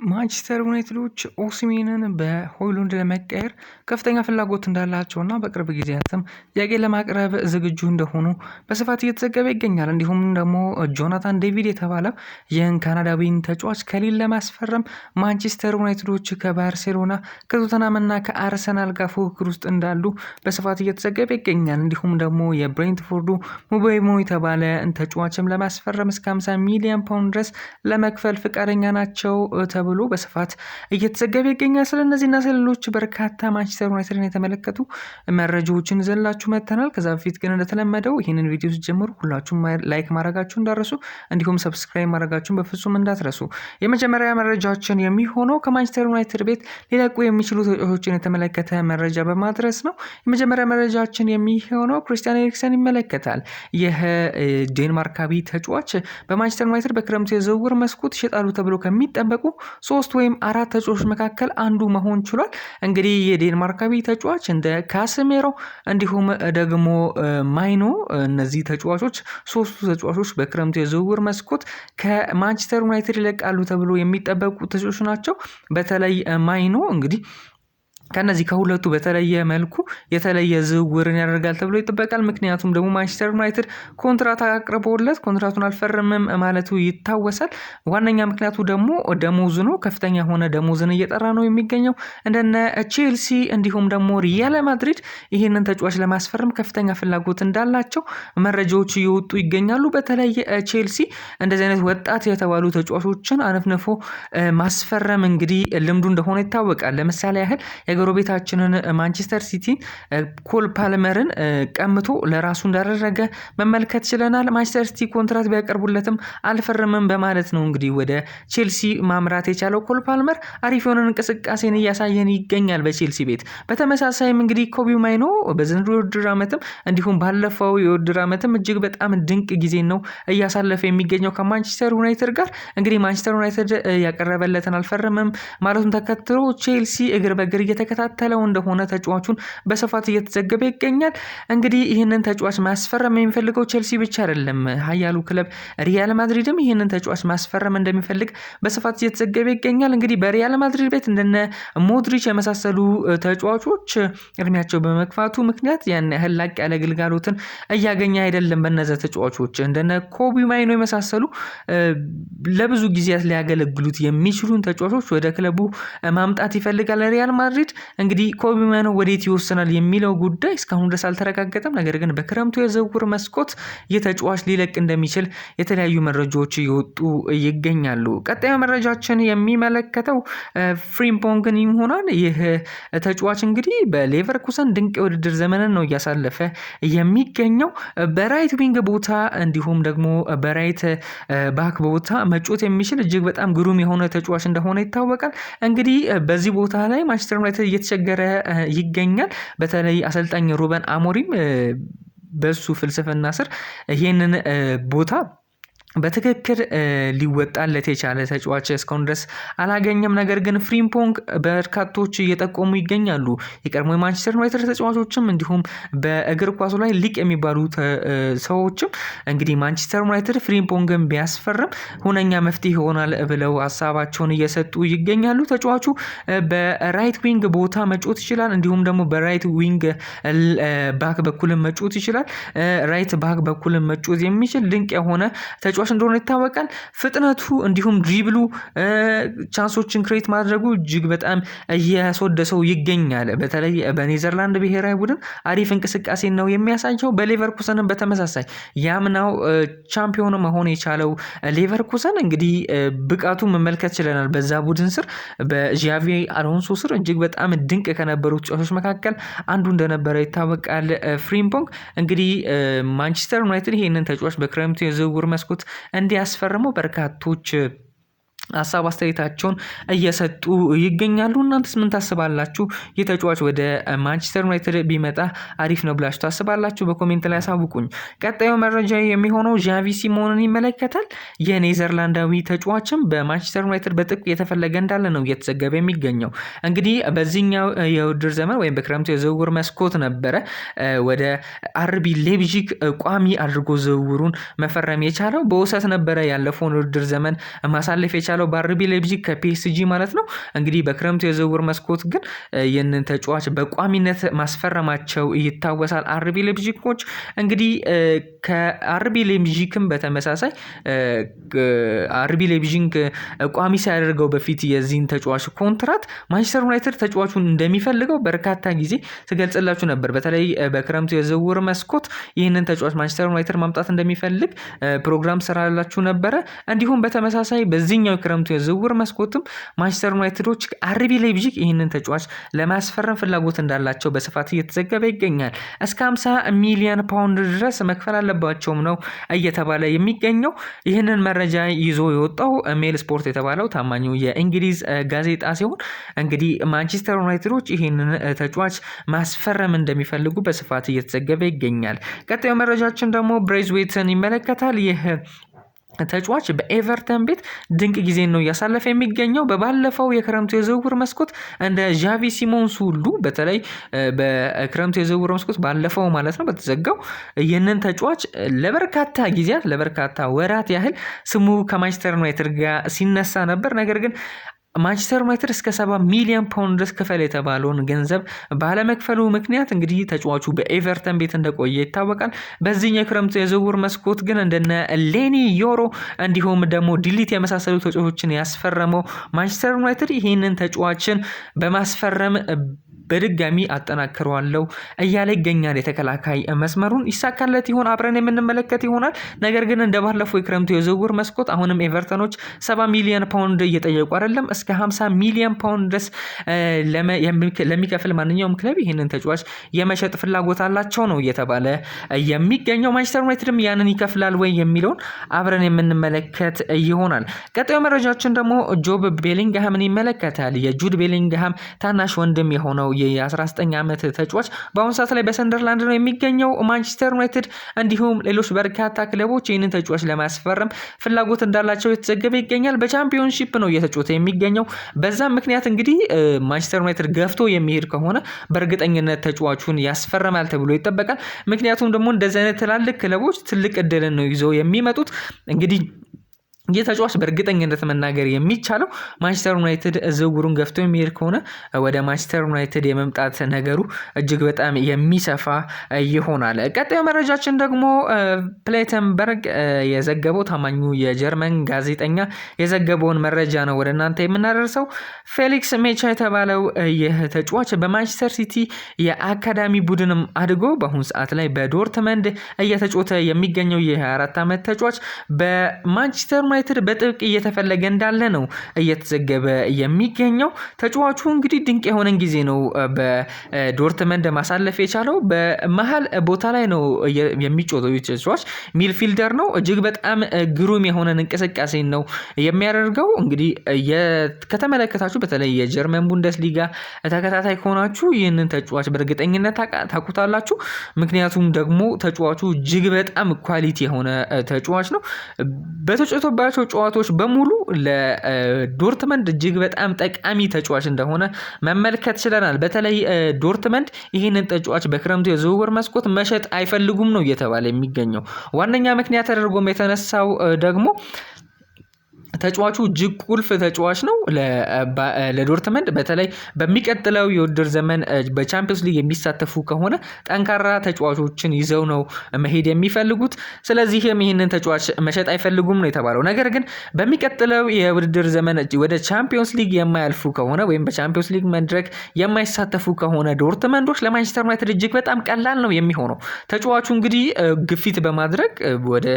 ማንቸስተር ዩናይትዶች ኦሲሜንን በሆይሉንድ ለመቀየር ከፍተኛ ፍላጎት እንዳላቸውና በቅርብ ጊዜያትም ጥያቄ ለማቅረብ ዝግጁ እንደሆኑ በስፋት እየተዘገበ ይገኛል። እንዲሁም ደግሞ ጆናታን ዴቪድ የተባለው ይህን ካናዳዊን ተጫዋች ከሊል ለማስፈረም ማንቸስተር ዩናይትዶች ከባርሴሎና ከቶተናምና ከአርሰናል ጋር ፉክክር ውስጥ እንዳሉ በስፋት እየተዘገበ ይገኛል። እንዲሁም ደግሞ የብሬንትፎርዱ ሙቤሞ የተባለ ተጫዋችም ለማስፈረም እስከ 50 ሚሊዮን ፓውንድ ድረስ ለመክፈል ፍቃደኛ ናቸው ተብሎ በስፋት እየተዘገበ ይገኛል። ስለነዚህና ስለሌሎች በርካታ ማንቸስተር ዩናይትድን የተመለከቱ መረጃዎችን ይዘንላችሁ መጥተናል። ከዛ በፊት ግን እንደተለመደው ይህንን ቪዲዮ ስትጀምሩ ሁላችሁም ላይክ ማድረጋችሁ እንዳትረሱ፣ እንዲሁም ሰብስክራይብ ማድረጋችሁን በፍጹም እንዳትረሱ። የመጀመሪያ መረጃችን የሚሆነው ከማንቸስተር ዩናይትድ ቤት ሊለቁ የሚችሉ ተጫዋቾችን የተመለከተ መረጃ በማድረስ ነው። የመጀመሪያ መረጃችን የሚሆነው ክሪስቲያን ኤሪክሰን ይመለከታል። ይህ ዴንማርካዊ ተጫዋች በማንቸስተር ዩናይትድ በክረምቱ የዝውውር መስኮት ይሸጣሉ ተብሎ ከሚጠበቁ 3 ወይም 4 ተጫዋቾች መካከል አንዱ መሆን ችሏል። እንግዲህ የዴንማርካዊ ተጫዋች እንደ ካስሜሮ እንዲሁም ደግሞ ማይኖ እነዚህ ተጫዋቾች ሶስቱ ተጫዋቾች በክረምቱ የዝውውር መስኮት ከማንቸስተር ዩናይትድ ይለቃሉ ተብሎ የሚጠበቁ ተጫዋቾች ናቸው። በተለይ ማይኖ እንግዲህ ከነዚህ ከሁለቱ በተለየ መልኩ የተለየ ዝውውርን ያደርጋል ተብሎ ይጠበቃል። ምክንያቱም ደግሞ ማንቸስተር ዩናይትድ ኮንትራት አቅርቦለት ኮንትራቱን አልፈረመም ማለቱ ይታወሳል። ዋነኛ ምክንያቱ ደግሞ ደሞዝ ነው። ከፍተኛ ሆነ ደሞዝን እየጠራ ነው የሚገኘው። እንደነ ቼልሲ እንዲሁም ደግሞ ሪያል ማድሪድ ይህንን ተጫዋች ለማስፈረም ከፍተኛ ፍላጎት እንዳላቸው መረጃዎች እየወጡ ይገኛሉ። በተለይ ቼልሲ እንደዚህ አይነት ወጣት የተባሉ ተጫዋቾችን አነፍንፎ ማስፈረም እንግዲህ ልምዱ እንደሆነ ይታወቃል። ለምሳሌ ያህል የጎረቤታችንን ማንቸስተር ሲቲ ኮል ፓልመርን ቀምቶ ለራሱ እንዳደረገ መመልከት ችለናል። ማንቸስተር ሲቲ ኮንትራት ቢያቀርቡለትም አልፈረመም በማለት ነው እንግዲህ ወደ ቼልሲ ማምራት የቻለው። ኮል ፓልመር አሪፍ የሆነ እንቅስቃሴን እያሳየን ይገኛል በቼልሲ ቤት። በተመሳሳይም እንግዲህ ኮቢ ማይኖ በዘንድሮው የውድድር ዓመትም እንዲሁም ባለፈው የውድድር ዓመትም እጅግ በጣም ድንቅ ጊዜ ነው እያሳለፈ የሚገኘው ከማንቸስተር ዩናይትድ ጋር። እንግዲህ ማንቸስተር ዩናይትድ ያቀረበለትን አልፈረመም ማለቱን ተከትሎ ቼልሲ እግር በእግር እየተከታተለው እንደሆነ ተጫዋቹን በስፋት እየተዘገበ ይገኛል። እንግዲህ ይህንን ተጫዋች ማስፈረም የሚፈልገው ቼልሲ ብቻ አይደለም። ኃያሉ ክለብ ሪያል ማድሪድም ይህንን ተጫዋች ማስፈረም እንደሚፈልግ በስፋት እየተዘገበ ይገኛል። እንግዲህ በሪያል ማድሪድ ቤት እንደነ ሞድሪች የመሳሰሉ ተጫዋቾች እድሜያቸው በመግፋቱ ምክንያት ያን ያህል ላቅ ያለ ግልጋሎትን እያገኘ አይደለም። በነዛ ተጫዋቾች እንደነ ኮቢ ማይኖ የመሳሰሉ ለብዙ ጊዜያት ሊያገለግሉት የሚችሉን ተጫዋቾች ወደ ክለቡ ማምጣት ይፈልጋል ሪያል ማድሪድ። እንግዲህ ኮቢ ማይኖ ወዴት ይወስናል የሚለው ጉዳይ እስካሁን ድረስ አልተረጋገጠም። ነገር ግን በክረምቱ የዝውውር መስኮት የተጫዋች ሊለቅ እንደሚችል የተለያዩ መረጃዎች እየወጡ ይገኛሉ። ቀጣዩ መረጃችን የሚመለከተው ፍሪምፖንግን ይሆናል። ይህ ተጫዋች እንግዲህ በሌቨርኩሰን ድንቅ የውድድር ዘመንን ነው እያሳለፈ የሚገኘው። በራይት ዊንግ ቦታ እንዲሁም ደግሞ በራይት ባክ ቦታ መጫወት የሚችል እጅግ በጣም ግሩም የሆነ ተጫዋች እንደሆነ ይታወቃል። እንግዲህ በዚህ ቦታ ላይ ማንቸስተር ዩናይትድ እየተቸገረ ይገኛል። በተለይ አሰልጣኝ ሩበን አሞሪም በሱ ፍልስፍና ስር ይህንን ቦታ በትክክል ሊወጣለት የቻለ ተጫዋች እስካሁን ድረስ አላገኘም። ነገር ግን ፍሪምፖንግ በርካቶች እየጠቆሙ ይገኛሉ። የቀድሞ የማንቸስተር ዩናይትድ ተጫዋቾችም እንዲሁም በእግር ኳሱ ላይ ሊቅ የሚባሉ ሰዎችም እንግዲህ ማንቸስተር ዩናይትድ ፍሪምፖንግን ቢያስፈርም ሁነኛ መፍትሄ ይሆናል ብለው ሀሳባቸውን እየሰጡ ይገኛሉ። ተጫዋቹ በራይት ዊንግ ቦታ መጫወት ይችላል። እንዲሁም ደግሞ በራይት ዊንግ ባክ በኩልም መጫወት ይችላል። ራይት ባክ በኩልም መጫወት የሚችል ድንቅ የሆነ ተጫዋች እንደሆነ ይታወቃል። ፍጥነቱ እንዲሁም ድሪብሉ ቻንሶችን ክሬት ማድረጉ እጅግ በጣም እያስወደሰው ይገኛል። በተለይ በኔዘርላንድ ብሔራዊ ቡድን አሪፍ እንቅስቃሴ ነው የሚያሳየው። በሌቨርኩሰንም በተመሳሳይ ያምናው ቻምፒዮን መሆን የቻለው ሌቨርኩሰን እንግዲህ ብቃቱ መመልከት ችለናል። በዛ ቡድን ስር በዣቪ አሎንሶ ስር እጅግ በጣም ድንቅ ከነበሩ ተጫዋቾች መካከል አንዱ እንደነበረ ይታወቃል። ፍሪምፖንግ እንግዲህ ማንቸስተር ዩናይትድ ይህንን ተጫዋች በክረምቱ የዝውውር መስኮት እንዲያስፈርሙ በርካቶች ሀሳብ አስተያየታቸውን እየሰጡ ይገኛሉ። እናንተስ ምን ታስባላችሁ? ይህ ተጫዋች ወደ ማንቸስተር ዩናይትድ ቢመጣ አሪፍ ነው ብላችሁ ታስባላችሁ? በኮሜንት ላይ አሳውቁኝ። ቀጣዩ መረጃ የሚሆነው ዣቪ ሲሞንን ይመለከታል። የኔዘርላንዳዊ ተጫዋችም በማንቸስተር ዩናይትድ በጥብቅ የተፈለገ እንዳለ ነው እየተዘገበ የሚገኘው። እንግዲህ በዚህኛው የውድድር ዘመን ወይም በክረምቱ የዝውውር መስኮት ነበረ ወደ አርቢ ሌፕዚግ ቋሚ አድርጎ ዝውውሩን መፈረም የቻለው። በውሰት ነበረ ያለፈውን ውድድር ዘመን ማሳለፍ የቻለው የቻለው በአርቢ ላይፕዚግ ከፒኤስጂ ማለት ነው። እንግዲህ በክረምቱ የዝውውር መስኮት ግን ይህንን ተጫዋች በቋሚነት ማስፈረማቸው ይታወሳል። አርቢ ላይፕዚጎች እንግዲህ ከአርቢ ላይፕዚግም በተመሳሳይ አርቢ ላይፕዚግ ቋሚ ሲያደርገው በፊት የዚህን ተጫዋች ኮንትራት ማንቸስተር ዩናይትድ ተጫዋቹን እንደሚፈልገው በርካታ ጊዜ ትገልጽላችሁ ነበር። በተለይ በክረምቱ የዝውውር መስኮት ይህንን ተጫዋች ማንቸስተር ዩናይትድ ማምጣት እንደሚፈልግ ፕሮግራም ስራላችሁ ነበረ። እንዲሁም በተመሳሳይ በዚህኛው ክረምቱ የዝውውር መስኮትም ማንቸስተር ዩናይትዶች አርቢ ላይፕዚግ ይህንን ተጫዋች ለማስፈረም ፍላጎት እንዳላቸው በስፋት እየተዘገበ ይገኛል። እስከ 50 ሚሊዮን ፓውንድ ድረስ መክፈል አለባቸውም ነው እየተባለ የሚገኘው። ይህንን መረጃ ይዞ የወጣው ሜል ስፖርት የተባለው ታማኙ የእንግሊዝ ጋዜጣ ሲሆን እንግዲህ ማንቸስተር ዩናይትዶች ይህንን ተጫዋች ማስፈረም እንደሚፈልጉ በስፋት እየተዘገበ ይገኛል። ቀጣዩ መረጃችን ደግሞ ብሬዝዌትን ይመለከታል። ይህ ተጫዋች በኤቨርተን ቤት ድንቅ ጊዜ ነው እያሳለፈ የሚገኘው። በባለፈው የክረምቱ የዝውውር መስኮት እንደ ዣቪ ሲሞንስ ሁሉ በተለይ በክረምቱ የዝውውር መስኮት ባለፈው ማለት ነው በተዘጋው ይህንን ተጫዋች ለበርካታ ጊዜያት ለበርካታ ወራት ያህል ስሙ ከማንቸስተር ዩናይትድ ጋር ሲነሳ ነበር። ነገር ግን ማንቸስተር ዩናይትድ እስከ 70 ሚሊዮን ፓውንድ ድረስ ክፈል የተባለውን ገንዘብ ባለመክፈሉ ምክንያት እንግዲህ ተጫዋቹ በኤቨርተን ቤት እንደቆየ ይታወቃል። በዚህኛው የክረምቱ የዝውውር መስኮት ግን እንደነ ሌኒ ዮሮ እንዲሁም ደግሞ ዲሊት የመሳሰሉ ተጫዋቾችን ያስፈረመው ማንቸስተር ዩናይትድ ይህንን ተጫዋችን በማስፈረም በድጋሚ አጠናክረዋለሁ እያለ ይገኛል። የተከላካይ መስመሩን ይሳካለት ይሆን አብረን የምንመለከት ይሆናል። ነገር ግን እንደባለፈው የክረምቱ የዝውውር መስኮት አሁንም ኤቨርተኖች 70 ሚሊዮን ፓውንድ እየጠየቁ አይደለም፣ እስከ 50 ሚሊዮን ፓውንድ ድረስ ለሚከፍል ማንኛውም ክለብ ይህንን ተጫዋች የመሸጥ ፍላጎት አላቸው ነው እየተባለ የሚገኘው። ማንቸስተር ዩናይትድም ያንን ይከፍላል ወይ የሚለውን አብረን የምንመለከት ይሆናል። ቀጣዩ መረጃችን ደግሞ ጆብ ቤሊንግሃምን ይመለከታል። የጁድ ቤሊንግሃም ታናሽ ወንድም የሆነው የ19 ዓመት ተጫዋች በአሁኑ ሰዓት ላይ በሰንደርላንድ ነው የሚገኘው። ማንቸስተር ዩናይትድ እንዲሁም ሌሎች በርካታ ክለቦች ይህንን ተጫዋች ለማስፈረም ፍላጎት እንዳላቸው የተዘገበ ይገኛል። በቻምፒዮንሺፕ ነው እየተጫወተ የሚገኘው። በዛም ምክንያት እንግዲህ ማንቸስተር ዩናይትድ ገፍቶ የሚሄድ ከሆነ በእርግጠኝነት ተጫዋቹን ያስፈርማል ተብሎ ይጠበቃል። ምክንያቱም ደግሞ እንደዚህ አይነት ትላልቅ ክለቦች ትልቅ እድልን ነው ይዘው የሚመጡት። እንግዲህ ይህ ተጫዋች በእርግጠኝነት መናገር የሚቻለው ማንቸስተር ዩናይትድ ዝውውሩን ገፍቶ የሚሄድ ከሆነ ወደ ማንቸስተር ዩናይትድ የመምጣት ነገሩ እጅግ በጣም የሚሰፋ ይሆናል። ቀጣዩ መረጃችን ደግሞ ፕሌተንበርግ የዘገበው ታማኙ የጀርመን ጋዜጠኛ የዘገበውን መረጃ ነው ወደ እናንተ የምናደርሰው። ፌሊክስ ሜቻ የተባለው ይህ ተጫዋች በማንቸስተር ሲቲ የአካዳሚ ቡድንም አድጎ በአሁኑ ሰዓት ላይ በዶርትመንድ እየተጫወተ የሚገኘው የ24 ዓመት ተጫዋች በማንቸስተር ዩናይትድ በጥብቅ እየተፈለገ እንዳለ ነው እየተዘገበ የሚገኘው። ተጫዋቹ እንግዲህ ድንቅ የሆነን ጊዜ ነው በዶርትመንድ ማሳለፍ የቻለው። በመሃል ቦታ ላይ ነው የሚጫወተው ተጫዋች ሚድፊልደር ነው። እጅግ በጣም ግሩም የሆነን እንቅስቃሴ ነው የሚያደርገው። እንግዲህ ከተመለከታችሁ በተለይ የጀርመን ቡንደስሊጋ ተከታታይ ከሆናችሁ ይህንን ተጫዋች በእርግጠኝነት ታውቁታላችሁ። ምክንያቱም ደግሞ ተጫዋቹ እጅግ በጣም ኳሊቲ የሆነ ተጫዋች ነው። በተጫወተባቸው ጨዋታዎች በሙሉ ለዶርትመንድ እጅግ በጣም ጠቃሚ ተጫዋች እንደሆነ መመልከት ችለናል። በተለይ ዶርትመንድ ይህንን ተጫዋች በክረምቱ የዝውውር መስኮት መሸጥ አይፈልጉም ነው እየተባለ የሚገኘው። ዋነኛ ምክንያት ተደርጎም የተነሳው ደግሞ ተጫዋቹ እጅግ ቁልፍ ተጫዋች ነው ለዶርትመንድ። በተለይ በሚቀጥለው የውድድር ዘመን በቻምፒዮንስ ሊግ የሚሳተፉ ከሆነ ጠንካራ ተጫዋቾችን ይዘው ነው መሄድ የሚፈልጉት። ስለዚህም ይህንን ተጫዋች መሸጥ አይፈልጉም ነው የተባለው። ነገር ግን በሚቀጥለው የውድድር ዘመን ወደ ቻምፒዮንስ ሊግ የማያልፉ ከሆነ ወይም በቻምፒዮንስ ሊግ መድረክ የማይሳተፉ ከሆነ ዶርትመንዶች ለማንቸስተር ዩናይትድ እጅግ በጣም ቀላል ነው የሚሆነው። ተጫዋቹ እንግዲህ ግፊት በማድረግ ወደ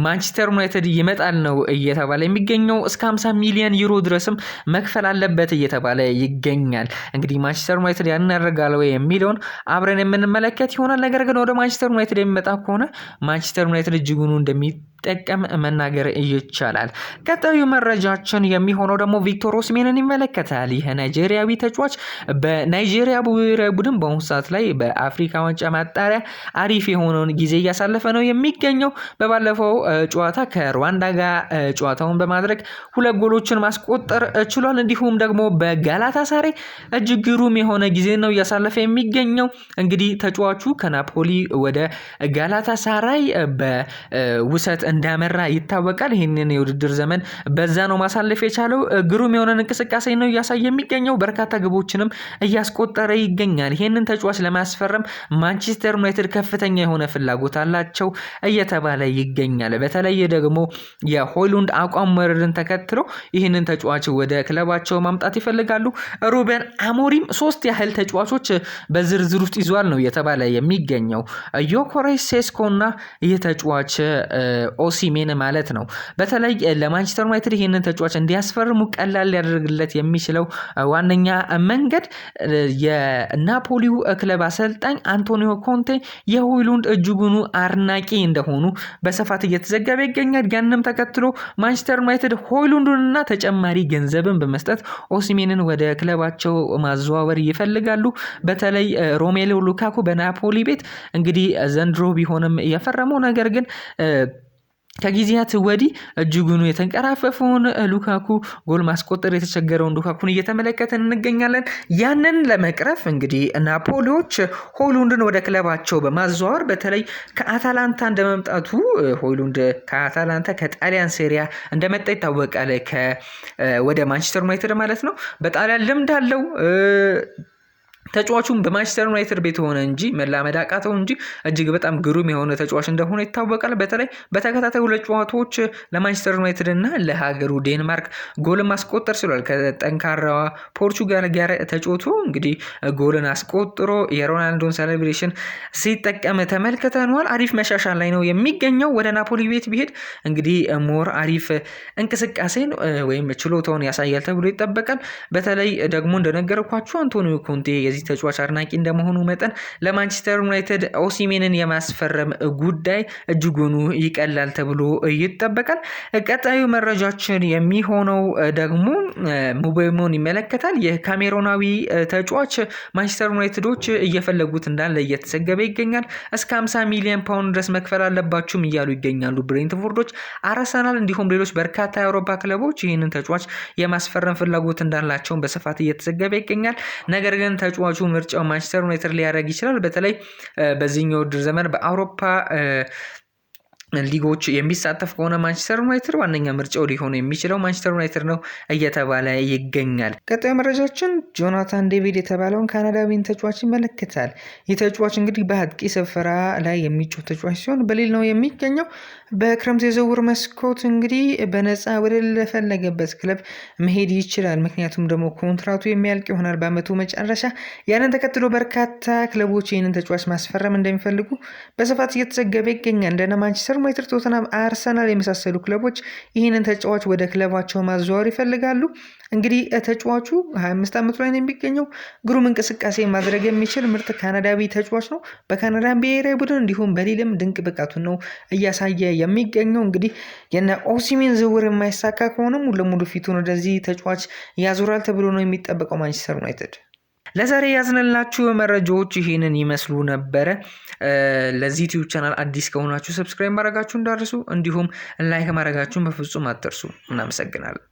ማንቸስተር ዩናይትድ ይመጣል ነው እየተባለ የሚገኘው። እስከ 50 ሚሊዮን ዩሮ ድረስም መክፈል አለበት እየተባለ ይገኛል። እንግዲህ ማንቸስተር ዩናይትድ ያንን ያደርጋል ወይ የሚለውን አብረን የምንመለከት ይሆናል። ነገር ግን ወደ ማንቸስተር ዩናይትድ የሚመጣ ከሆነ ማንቸስተር ዩናይትድ እጅጉኑ እንደሚጠቀም መናገር ይቻላል። ቀጣዩ መረጃችን የሚሆነው ደግሞ ቪክቶር ኦሲሜንን ይመለከታል። ይህ ናይጄሪያዊ ተጫዋች በናይጄሪያ ብሔራዊ ቡድን በአሁኑ ሰዓት ላይ በአፍሪካ ዋንጫ ማጣሪያ አሪፍ የሆነውን ጊዜ እያሳለፈ ነው የሚገኘው። በባለፈው ጨዋታ ከሩዋንዳ ጋር ጨዋታውን በማድረግ 2 ጎሎችን ማስቆጠር ችሏል። እንዲሁም ደግሞ በጋላታሳራይ እጅግ ግሩም የሆነ ጊዜ ነው እያሳለፈ የሚገኘው። እንግዲህ ተጫዋቹ ከናፖሊ ወደ ጋላታሳራይ በውሰት እንዳመራ ይታወቃል። ይህንን የውድድር ዘመን በዛ ነው ማሳለፍ የቻለው። ግሩም የሆነ እንቅስቃሴ ነው እያሳየ የሚገኘው። በርካታ ግቦችንም እያስቆጠረ ይገኛል። ይህንን ተጫዋች ለማስፈረም ማንቸስተር ዩናይትድ ከፍተኛ የሆነ ፍላጎት አላቸው እየተባለ ይገኛል። በተለይ ደግሞ የሆይሉንድ አቋም መረድን ተከትሎ ይህንን ተጫዋች ወደ ክለባቸው ማምጣት ይፈልጋሉ። ሩበን አሞሪም 3 ያህል ተጫዋቾች በዝርዝር ውስጥ ይዟል ነው እየተባለ የሚገኘው። ዮኬሬስ ሴስኮና ይህ ተጫዋች ኦሲሜን ማለት ነው። በተለይ ለማንቸስተር ዩናይትድ ይህንን ተጫዋች እንዲያስፈርሙ ቀላል ሊያደርግለት የሚችለው ዋነኛ መንገድ የናፖሊው ክለብ አሰልጣኝ አንቶኒዮ ኮንቴ የሆይሉንድ እጅጉኑ አድናቂ እንደሆኑ በስፋት እየተዘገበ ይገኛል። ያንንም ተከትሎ ማንቸስተር ዩናይትድ ሆይሉንድንና ተጨማሪ ገንዘብን በመስጠት ኦሲሜንን ወደ ክለባቸው ማዘዋወር ይፈልጋሉ። በተለይ ሮሜሎ ሉካኩ በናፖሊ ቤት እንግዲህ ዘንድሮ ቢሆንም የፈረመው ነገር ግን ከጊዜያት ወዲህ እጅጉኑ የተንቀራፈፈውን ሉካኩ ጎል ማስቆጠር የተቸገረውን ሉካኩን እየተመለከተን እንገኛለን። ያንን ለመቅረፍ እንግዲህ ናፖሊዎች ሆይሉንድን ወደ ክለባቸው በማዘዋወር በተለይ ከአታላንታ እንደመምጣቱ ሆይሉንድ ከአታላንታ ከጣሊያን ሴሪያ እንደመጣ ይታወቃል። ወደ ማንቸስተር ዩናይትድ ማለት ነው። በጣሊያን ልምድ አለው። ተጫዋቹም በማንቸስተር ዩናይትድ ቤት ሆነ እንጂ መላመድ አቃተው እንጂ እጅግ በጣም ግሩም የሆነ ተጫዋች እንደሆነ ይታወቃል። በተለይ በተከታታይ 2 ጨዋታዎች ለማንቸስተር ዩናይትድ እና ለሀገሩ ዴንማርክ ጎልን ማስቆጠር ችሏል። ከጠንካራዋ ፖርቹጋል ጋር ተጫውቶ እንግዲህ ጎልን አስቆጥሮ የሮናልዶን ሴሌብሬሽን ሲጠቀም ተመልክተናል። አሪፍ መሻሻል ላይ ነው የሚገኘው። ወደ ናፖሊ ቤት ቢሄድ እንግዲህ ሞር አሪፍ እንቅስቃሴን ወይም ችሎታውን ያሳያል ተብሎ ይጠበቃል። በተለይ ደግሞ እንደነገርኳችሁ አንቶኒዮ ኮንቴ የዚህ ተጫዋች አድናቂ እንደመሆኑ መጠን ለማንቸስተር ዩናይትድ ኦሲሜንን የማስፈረም ጉዳይ እጅጉኑ ይቀላል ተብሎ ይጠበቃል። ቀጣዩ መረጃችን የሚሆነው ደግሞ ሙቤሞን ይመለከታል። የካሜሮናዊ ተጫዋች ማንቸስተር ዩናይትዶች እየፈለጉት እንዳለ እየተዘገበ ይገኛል። እስከ 50 ሚሊዮን ፓውንድ ድረስ መክፈል አለባችሁም እያሉ ይገኛሉ ብሬንትፎርዶች፣ አርሰናል እንዲሁም ሌሎች በርካታ የአውሮፓ ክለቦች ይህንን ተጫዋች የማስፈረም ፍላጎት እንዳላቸውን በስፋት እየተዘገበ ይገኛል። ነገር ግን ተጫዋቹ ምርጫው ማንቸስተር ዩናይትድ ሊያደርግ ይችላል። በተለይ በዚህኛው ውድድር ዘመን በአውሮፓ ሊጎች የሚሳተፍ ከሆነ ማንቸስተር ዩናይትድ ዋነኛ ምርጫው ሊሆን የሚችለው ማንቸስተር ዩናይትድ ነው እየተባለ ይገኛል። ቀጣዩ መረጃችን ጆናታን ዴቪድ የተባለውን ካናዳዊን ተጫዋች ይመለከታል። ይህ ተጫዋች እንግዲህ በአጥቂ ስፍራ ላይ የሚጫወት ተጫዋች ሲሆን በሊል ነው የሚገኘው። በክረምት የዝውውር መስኮት እንግዲህ በነፃ ወደ ለፈለገበት ክለብ መሄድ ይችላል። ምክንያቱም ደግሞ ኮንትራቱ የሚያልቅ ይሆናል በአመቱ መጨረሻ። ያንን ተከትሎ በርካታ ክለቦች ይህንን ተጫዋች ማስፈረም እንደሚፈልጉ በስፋት እየተዘገበ ይገኛል። እንደነ ማንቸስተር ዩናይትድ፣ ቶተንሃም፣ አርሰናል የመሳሰሉ ክለቦች ይህንን ተጫዋች ወደ ክለባቸው ማዘዋወር ይፈልጋሉ። እንግዲህ ተጫዋቹ 25 ዓመቱ ላይ ነው የሚገኘው። ግሩም እንቅስቃሴ ማድረግ የሚችል ምርጥ ካናዳዊ ተጫዋች ነው። በካናዳ ብሔራዊ ቡድን እንዲሁም በሊልም ድንቅ ብቃቱን ነው እያሳየ የሚገኘው። እንግዲህ የነ ኦሲሜን ዝውውር የማይሳካ ከሆነ ሙሉ ለሙሉ ፊቱን ወደዚህ ተጫዋች ያዞራል ተብሎ ነው የሚጠበቀው ማንቸስተር ዩናይትድ። ለዛሬ ያዝነላችሁ መረጃዎች ይህንን ይመስሉ ነበረ። ለዚህ ዩቲዩብ ቻናል አዲስ ከሆናችሁ ሰብስክራይብ ማድረጋችሁ እንዳትረሱ፣ እንዲሁም ላይክ ማድረጋችሁን በፍጹም አትርሱ። እናመሰግናለን።